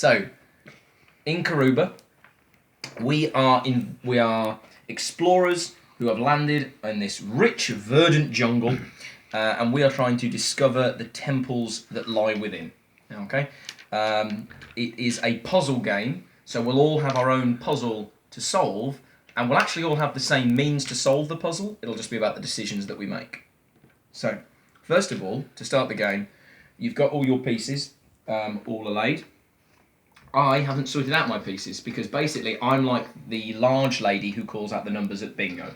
So, in Karuba, we are explorers who have landed in this rich, verdant jungle, and we are trying to discover the temples that lie within. Okay, it is a puzzle game, so we'll all have our own puzzle to solve, and we'll actually all have the same means to solve the puzzle. It'll just be about the decisions that we make. So, first of all, to start the game, you've got all your pieces all allayed. I haven't sorted out my pieces because basically I'm like the large lady who calls out the numbers at bingo.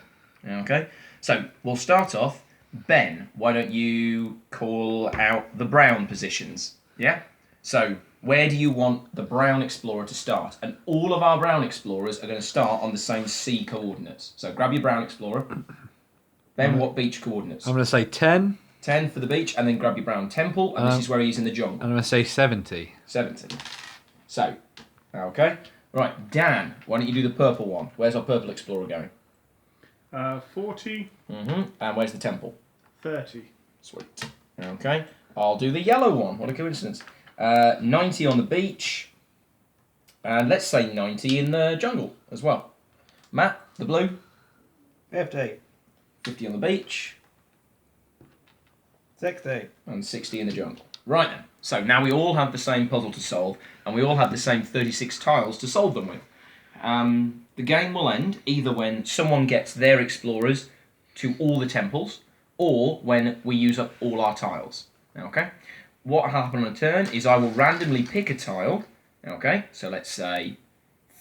Okay, so we'll start off. Ben, why don't you call out the brown positions? Yeah? So, where do you want the brown explorer to start? And all of our brown explorers are going to start on the same C coordinates. So, grab your brown explorer. Ben, what beach coordinates? I'm going to say 10. 10 for the beach, and then grab your brown temple, and this is where he's in the jungle. I'm going to say 70. 70. So, okay. Right, Dan, why don't you do the purple one? Where's our purple explorer going? 40. And where's the temple? 30. Sweet. Okay. I'll do the yellow one. What a coincidence. 90 on the beach. And let's say 90 in the jungle as well. Matt, the blue? 50. 50 on the beach. 60. And 60 in the jungle. Right then. So now we all have the same puzzle to solve, and we all have the same 36 tiles to solve them with. The game will end either when someone gets their explorers to all the temples, or when we use up all our tiles. Okay? What will happen on a turn is I will randomly pick a tile. Okay? So let's say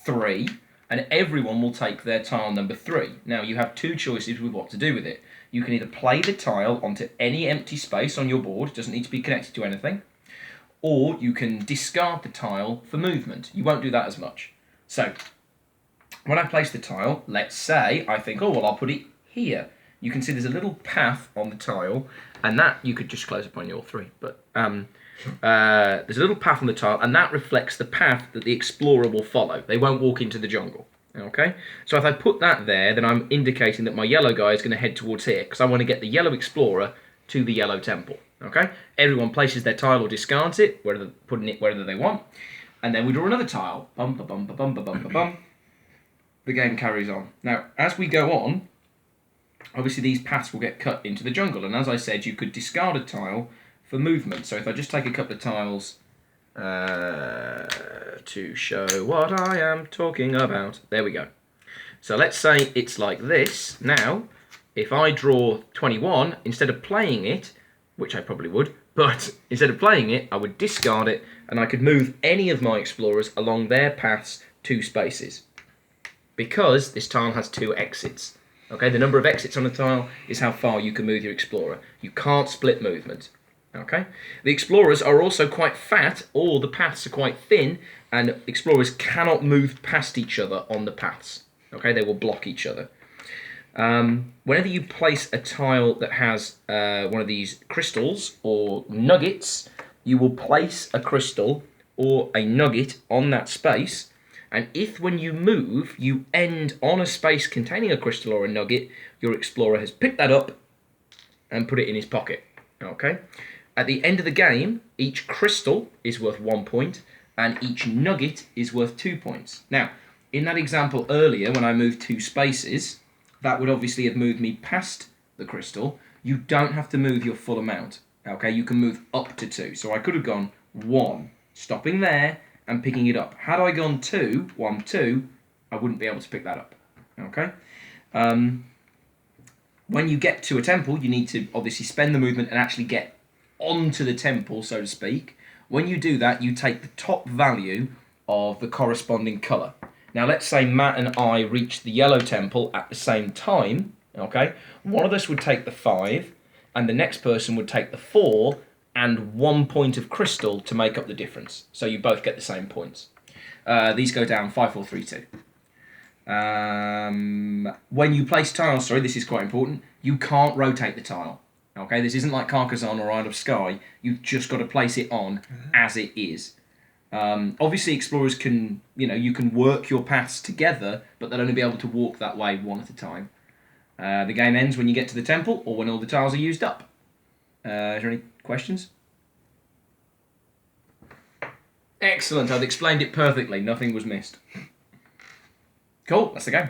3, and everyone will take their tile number 3. Now you have two choices with what to do with it. You can either play the tile onto any empty space on your board, it doesn't need to be connected to anything, or you can discard the tile for movement. You won't do that as much. So, when I place the tile, let's say I think, oh, well, I'll put it here. You can see there's a little path on the tile, and that, you could just close up on your 3, but there's a little path on the tile, and that reflects the path that the explorer will follow. They won't walk into the jungle. Okay, so if I put that there, then I'm indicating that my yellow guy is going to head towards here, because I want to get the yellow explorer to the yellow temple. Okay, everyone places their tile or discards it, putting it wherever they want, and then we draw another tile. Bum ba bum ba bum ba bum ba bum. The game carries on. Now, as we go on, obviously these paths will get cut into the jungle, and as I said, you could discard a tile for movement. So if I just take a couple of tiles to show what I am talking about. There we go. So let's say it's like this. Now, if I draw 21, instead of playing it, which I probably would, but instead of playing it, I would discard it, and I could move any of my explorers along their paths 2 spaces. Because this tile has 2 exits. Okay, the number of exits on a tile is how far you can move your explorer. You can't split movement. Okay, the explorers are also quite fat, or the paths are quite thin, and explorers cannot move past each other on the paths. Okay, they will block each other. Whenever you place a tile that has one of these crystals or nuggets, you will place a crystal or a nugget on that space, and if when you move you end on a space containing a crystal or a nugget, your explorer has picked that up and put it in his pocket. Okay. At the end of the game, each crystal is worth 1 point, and each nugget is worth 2 points. Now, in that example earlier, when I moved 2 spaces, that would obviously have moved me past the crystal. You don't have to move your full amount. Okay, you can move up to 2. So I could have gone 1, stopping there and picking it up. Had I gone 2, 1, 2, I wouldn't be able to pick that up. Okay. When you get to a temple, you need to obviously spend the movement and actually get onto the temple, so to speak. When you do that, you take the top value of the corresponding colour. Now, let's say Matt and I reach the yellow temple at the same time. Okay, one of us would take the 5, and the next person would take the 4, and 1 point of crystal to make up the difference. So you both get the same points. These go down 5, 4, 3, 2. When you place tiles, sorry, this is quite important, you can't rotate the tile. Okay, this isn't like Carcassonne or Isle of Skye. You've just got to place it on as it is. Obviously, explorers can, you can work your paths together, but they'll only be able to walk that way one at a time. The game ends when you get to the temple or when all the tiles are used up. Is there any questions? Excellent. I've explained it perfectly. Nothing was missed. Cool. That's the game.